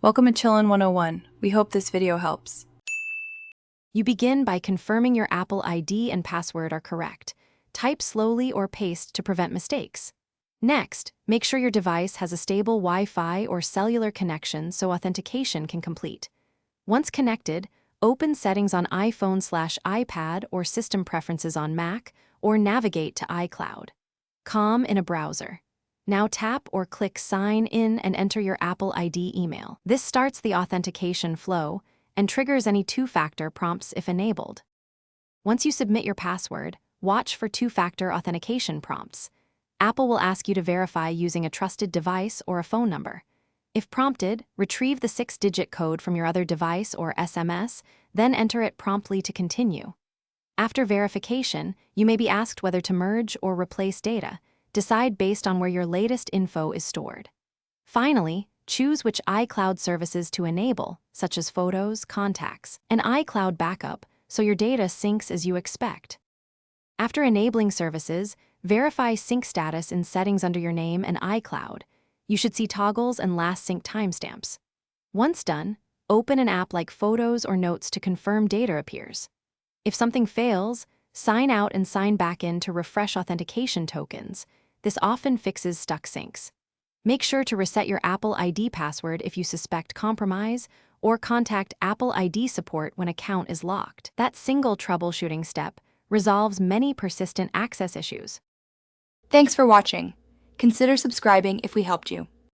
Welcome to Chillin' 101. We hope this video helps. You begin by confirming your Apple ID and password are correct. Type slowly or paste to prevent mistakes. Next, make sure your device has a stable Wi-Fi or cellular connection so authentication can complete. Once connected, open Settings on iPhone/iPad or System Preferences on Mac, or navigate to iCloud. Com in a browser. Now tap or click Sign In and enter your Apple ID email. This starts the authentication flow and triggers any two-factor prompts if enabled. Once you submit your password, watch for two-factor authentication prompts. Apple will ask you to verify using a trusted device or a phone number. If prompted, retrieve the 6-digit code from your other device or SMS, then enter it promptly to continue. After verification, you may be asked whether to merge or replace data. Decide based on where your latest info is stored. Finally, choose which iCloud services to enable, such as Photos, Contacts, and iCloud Backup, so your data syncs as you expect. After enabling services, verify sync status in Settings under your name and iCloud. You should see toggles and last sync timestamps. Once done, open an app like Photos or Notes to confirm data appears. If something fails, sign out and sign back in to refresh authentication tokens. This often fixes stuck syncs. Make sure to reset your Apple ID password if you suspect compromise, or contact Apple ID support when account is locked. That single troubleshooting step resolves many persistent access issues. Thanks for watching. Consider subscribing if we helped you.